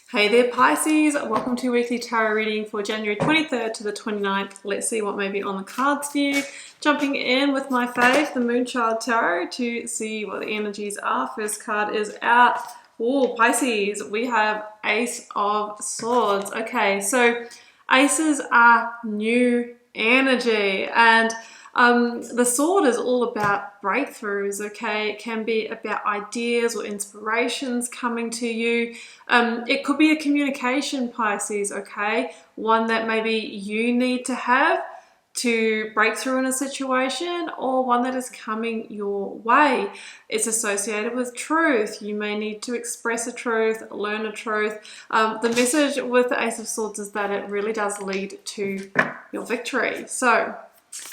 Hey there Pisces, welcome to your weekly tarot reading for January 23rd to the 29th. Let's see what may be on the cards for you. Jumping in with my fave, the Moonchild Tarot, to see what the energies are. First card is out. Oh, Pisces, we have Ace of Swords. Okay, so aces are new energy, and the sword is all about breakthroughs, okay? It can be about ideas or inspirations coming to you. It could be a communication, Pisces, okay? One that maybe you need to have to break through in a situation, or one that is coming your way. It's associated with truth. You may need to express a truth, learn a truth. The message with the Ace of Swords is that it really does lead to your victory. So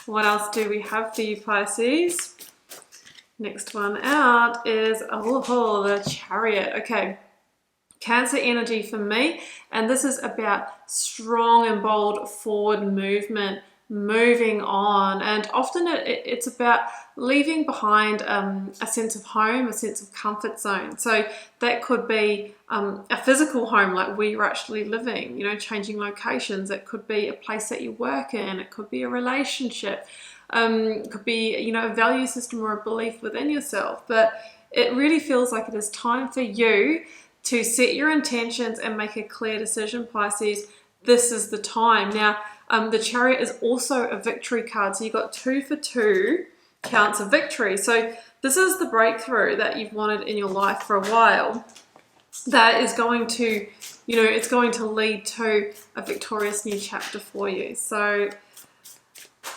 what else do we have for you, Pisces? Next one out is, the Chariot. Okay, Cancer energy for me, and this is about strong and bold forward movement, moving on, and often it's about leaving behind a sense of home, a sense of comfort zone. So that could be a physical home, like where you're actually living, you know, changing locations. It could be a place that you work in. It could be a relationship. It could be, you know, a value system or a belief within yourself. But it really feels like it is time for you to set your intentions and make a clear decision, Pisces. This is the time. Now, the Chariot is also a victory card. So you've got 2 for 2 counts of victory. So this is the breakthrough that you've wanted in your life for a while. That is going to, you know, it's going to lead to a victorious new chapter for you. So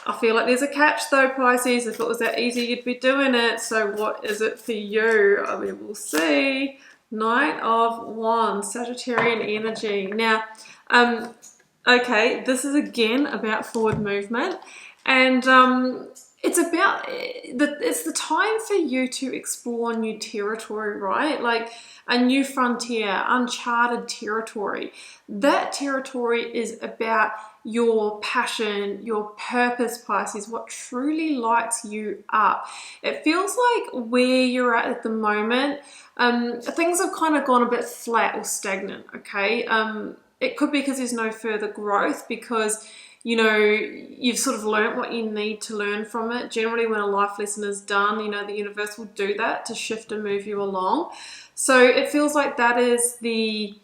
I feel like there's a catch though, Pisces. If it was that easy, you'd be doing it. So what is it for you? I mean, we'll see. Knight of Wands, Sagittarian energy. Now, okay, this is again about forward movement, and it's the time for you to explore new territory, right? Like a new frontier, uncharted territory. That territory is about your passion, your purpose, Pisces, what truly lights you up. It feels like where you're at the moment, things have kind of gone a bit flat or stagnant, okay? It could be because there's no further growth, because, you know, you've sort of learned what you need to learn from it. Generally, when a life lesson is done, you know, the universe will do that to shift and move you along. So it feels like that is the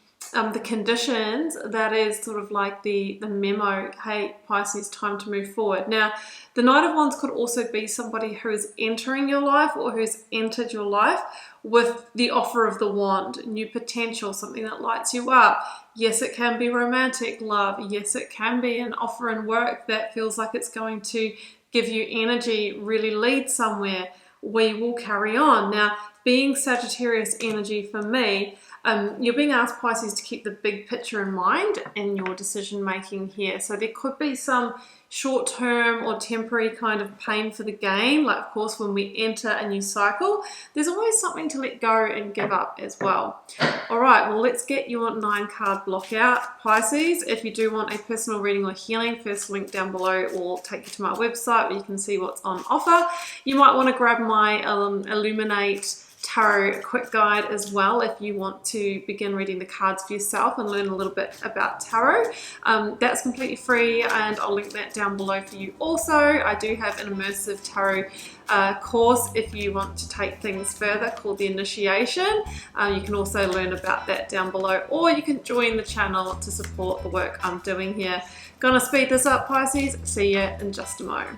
conditions, that is sort of like the memo. Hey, Pisces, time to move forward. Now, the Knight of Wands could also be somebody who is entering your life or who's entered your life with the offer of the wand, new potential, something that lights you up. Yes, it can be romantic love. Yes, it can be an offer in work that feels like it's going to give you energy, really lead somewhere. We will carry on. Now, being Sagittarius energy for me, you're being asked, Pisces, to keep the big picture in mind in your decision making here. So there could be some short-term or temporary kind of pain for the gain. Like, of course, when we enter a new cycle, there's always something to let go and give up as well. All right, well, let's get your 9-card block out, Pisces. If you do want a personal reading or healing, first link down below will take you to my website where you can see what's on offer. You might want to grab my Illuminate Tarot quick guide as well if you want to begin reading the cards for yourself and learn a little bit about tarot. That's completely free, and I'll link that down below for you also. I do have an immersive tarot course if you want to take things further, called the Initiation. You can also learn about that down below, or you can join the channel to support the work I'm doing here. Gonna speed this up, Pisces. See ya in just a moment.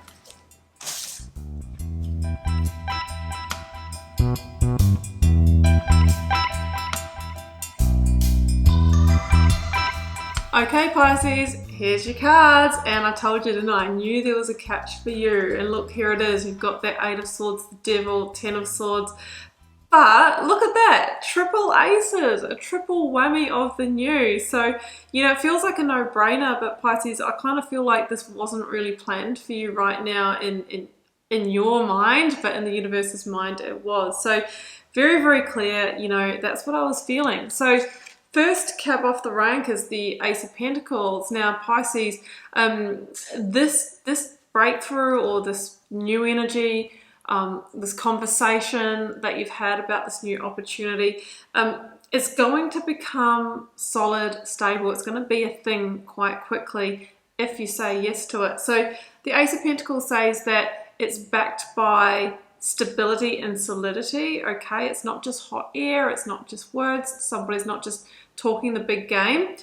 Okay, Pisces, here's your cards, and I told you, didn't I? I knew there was a catch for you, and look, here it is. You've got that 8 of Swords, the Devil, 10 of Swords, but look at that, triple aces, a triple whammy of the new. So, you know, it feels like a no-brainer, but Pisces, I kind of feel like this wasn't really planned for you right now in your mind, but in the universe's mind it was. So very, very clear, you know, that's what I was feeling. So first cap off the rank is the Ace of Pentacles. Now, Pisces, this breakthrough or this new energy, this conversation that you've had about this new opportunity, it's going to become solid, stable. It's going to be a thing quite quickly if you say yes to it. So the Ace of Pentacles says that it's backed by stability and solidity, okay? It's not just hot air, it's not just words, somebody's not just talking the big game.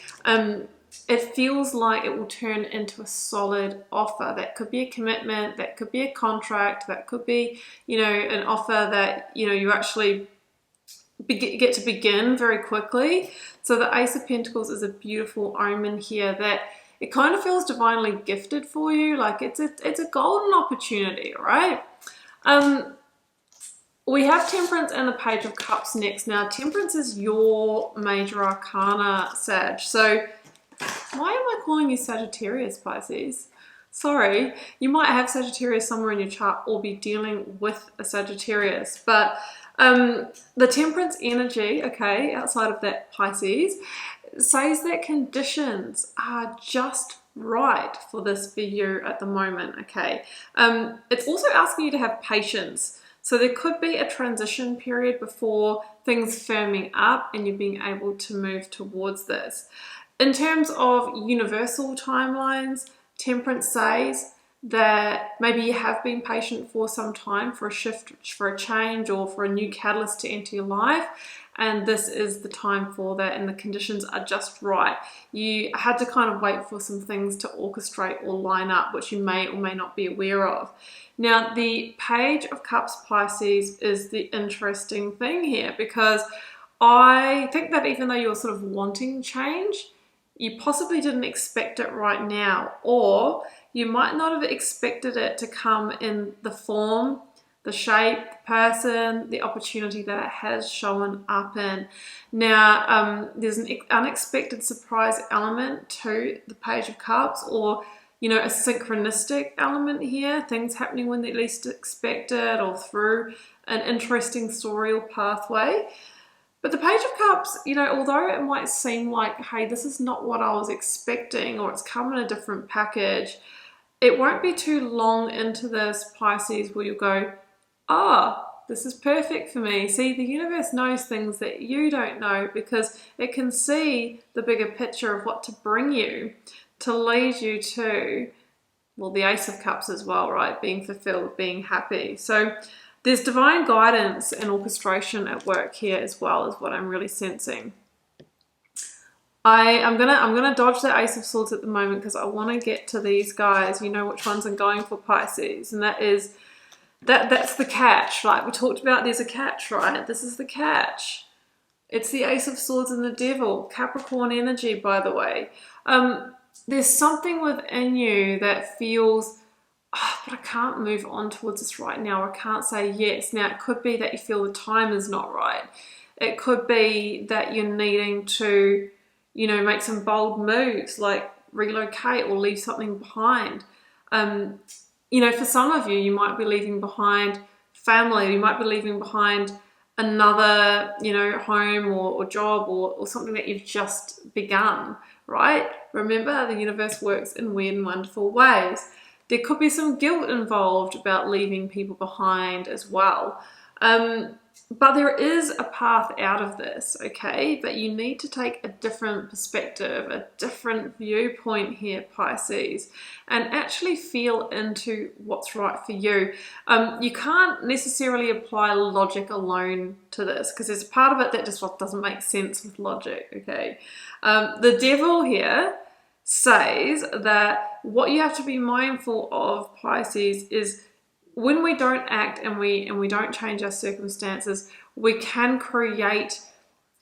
It feels like it will turn into a solid offer. That could be a commitment, that could be a contract, that could be, you know, an offer that, you know, you actually get to begin very quickly. So the Ace of Pentacles is a beautiful omen here that it kind of feels divinely gifted for you, like it's a golden opportunity, right? We have Temperance and the Page of Cups next. Now, Temperance is your major arcana, Sag. So why am I calling you Sagittarius, Pisces? Sorry, you might have Sagittarius somewhere in your chart or be dealing with a Sagittarius, but the Temperance energy, okay, outside of that Pisces, says that conditions are just right for this for you at the moment, okay? It's also asking you to have patience. So there could be a transition period before things firming up and you being able to move towards this. In terms of universal timelines, Temperance says that maybe you have been patient for some time for a shift, for a change, or for a new catalyst to enter your life, and this is the time for that, and the conditions are just right. You had to kind of wait for some things to orchestrate or line up, which you may or may not be aware of. Now, the Page of Cups, Pisces, is the interesting thing here, because I think that even though you're sort of wanting change, you possibly didn't expect it right now, or you might not have expected it to come in the form, the shape, the person, the opportunity that it has shown up in. Now, there's an unexpected surprise element to the Page of Cups, or, you know, a synchronistic element here, things happening when they least expect it, or through an interesting story or pathway. But the Page of Cups, you know, although it might seem like, hey, this is not what I was expecting, or it's come in a different package, it won't be too long into this, Pisces, where you'll go, this is perfect for me. See, the universe knows things that you don't know, because it can see the bigger picture of what to bring you to lead you to, well, the Ace of Cups as well, right? Being fulfilled, being happy. So there's divine guidance and orchestration at work here as well, is what I'm really sensing. I'm gonna dodge the Ace of Swords at the moment because I want to get to these guys. You know which ones I'm going for, Pisces, and that's the catch. Like we talked about, there's a catch, right? This is the catch. It's the Ace of Swords and the Devil, Capricorn energy, by the way. There's something within you that feels, but I can't move on towards this right now. I can't say yes. Now, it could be that you feel the time is not right. It could be that you're needing to, you know, make some bold moves, like relocate or leave something behind. You know, for some of you, you might be leaving behind family. You might be leaving behind another, you know, home or job or something that you've just begun, right? Remember, the universe works in weird and wonderful ways. There could be some guilt involved about leaving people behind as well. But there is a path out of this, okay? But you need to take a different perspective, a different viewpoint here, Pisces, and actually feel into what's right for you. You can't necessarily apply logic alone to this, because there's a part of it that just doesn't make sense with logic, okay? The Devil here says that what you have to be mindful of, Pisces, is when we don't act and we don't change our circumstances, we can create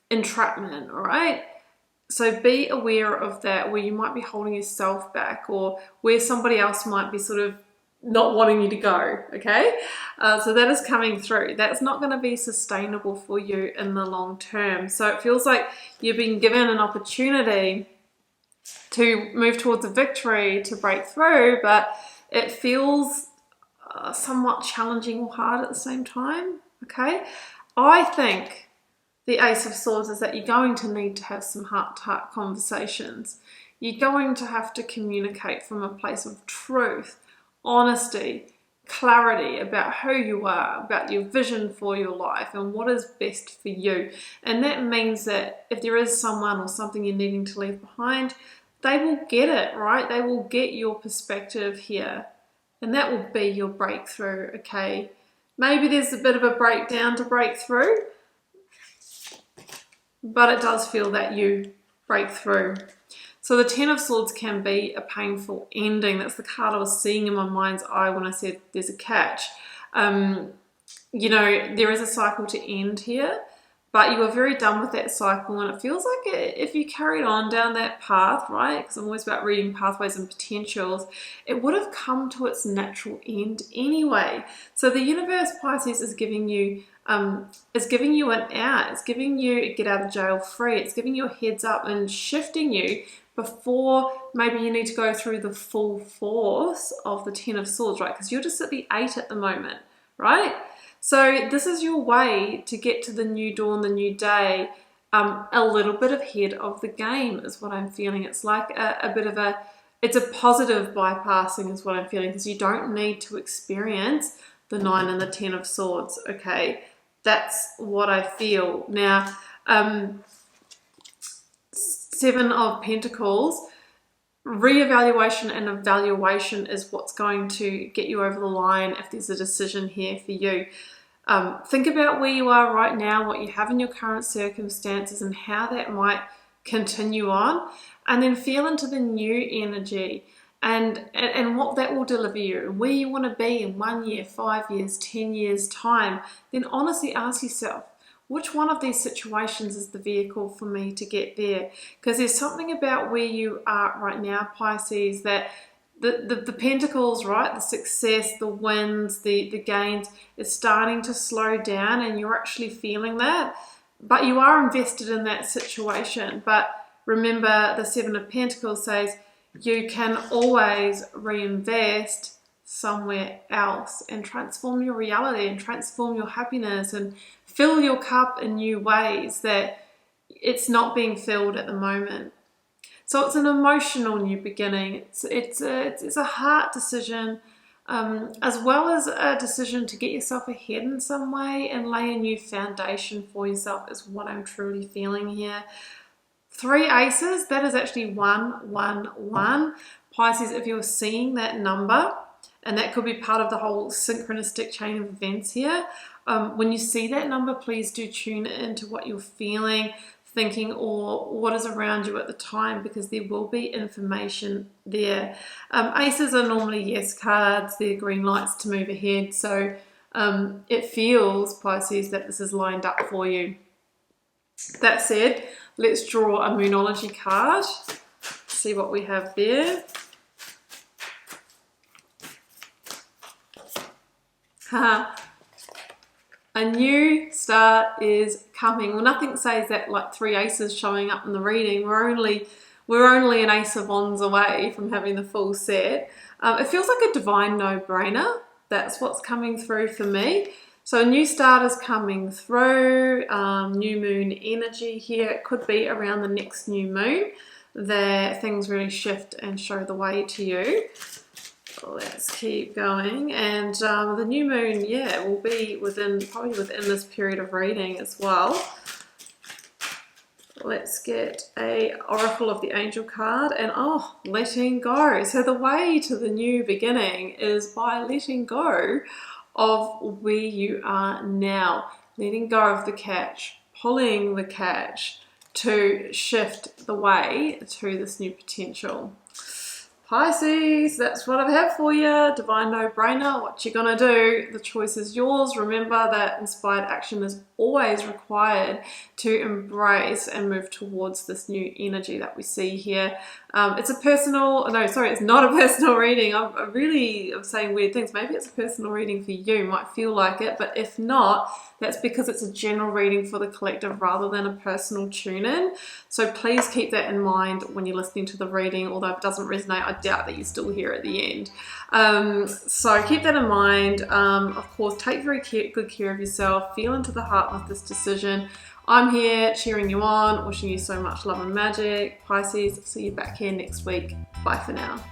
entrapment, all right? So be aware of that, where you might be holding yourself back, or where somebody else might be sort of not wanting you to go, okay? So that is coming through. That's not going to be sustainable for you in the long term. So it feels like you've been given an opportunity to move towards a victory, to break through, but it feels somewhat challenging or hard at the same time, okay? I think the Ace of Swords is that you're going to need to have some heart-to-heart conversations. You're going to have to communicate from a place of truth, honesty, clarity about who you are, about your vision for your life and what is best for you. And that means that if there is someone or something you're needing to leave behind, they will get it, right? They will get your perspective here. And that will be your breakthrough, okay? Maybe there's a bit of a breakdown to break through, but it does feel that you break through. So the Ten of Swords can be a painful ending. That's the card I was seeing in my mind's eye when I said there's a catch. You know, there is a cycle to end here, but you are very done with that cycle, and it feels like if you carried on down that path, right, because I'm always about reading pathways and potentials, it would have come to its natural end anyway. So the universe, Pisces, is giving you an out. It's giving you a get out of jail free. It's giving you a heads up and shifting you before maybe you need to go through the full force of the Ten of Swords, right? Because you're just at the 8 at the moment, right? So this is your way to get to the new dawn, the new day, a little bit ahead of the game is what I'm feeling. It's like a bit of it's a positive bypassing is what I'm feeling, because you don't need to experience the 9 and the 10 of Swords, okay? That's what I feel. Now, 7 of Pentacles, reevaluation and evaluation is what's going to get you over the line if there's a decision here for you. Think about where you are right now, what you have in your current circumstances and how that might continue on, and then feel into the new energy and what that will deliver you and where you want to be in 1 year, 5 years, 10 years time. Then honestly ask yourself, which one of these situations is the vehicle for me to get there? Because there's something about where you are right now, Pisces, that the pentacles, right, the success, the wins, the gains is starting to slow down, and you're actually feeling that. But you are invested in that situation. But remember, the 7 of Pentacles says you can always reinvest somewhere else and transform your reality and transform your happiness and fill your cup in new ways that it's not being filled at the moment. So it's an emotional new beginning. It's a heart decision, as well as a decision to get yourself ahead in some way and lay a new foundation for yourself is what I'm truly feeling here. 3 aces, that is actually 111. Pisces, if you're seeing that number, and that could be part of the whole synchronistic chain of events here, when you see that number, please do tune into what you're feeling, thinking, or what is around you at the time, because there will be information there. Aces are normally yes cards, they're green lights to move ahead, so it feels, Pisces, that this is lined up for you. That said, let's draw a Moonology card, see what we have there. A new start is coming. Well, nothing says that like 3 aces showing up in the reading. We're only an ace of wands away from having the full set. It feels like a divine no-brainer. That's what's coming through for me. So a new start is coming through. New moon energy here. It could be around the next new moon that things really shift and show the way to you. Let's keep going, and the new moon, yeah, will be probably within this period of reading as well. Let's get a Oracle of the Angel card, and letting go. So the way to the new beginning is by letting go of where you are now, letting go of the catch, pulling the catch to shift the way to this new potential. Pisces, that's what I have for you. Divine no-brainer. What you gonna do? The choice is yours. Remember that inspired action is always required to embrace and move towards this new energy that we see here. It's not a personal reading. I'm saying weird things. Maybe it's a personal reading for you. Might feel like it, but if not, that's because it's a general reading for the collective rather than a personal tune-in. So please keep that in mind when you're listening to the reading. Although if it doesn't resonate, I doubt that you're still here at the end. So keep that in mind. Of course, take very good care of yourself. Feel into the heart with this decision. I'm here cheering you on, wishing you so much love and magic. Pisces, see you back here next week. Bye for now.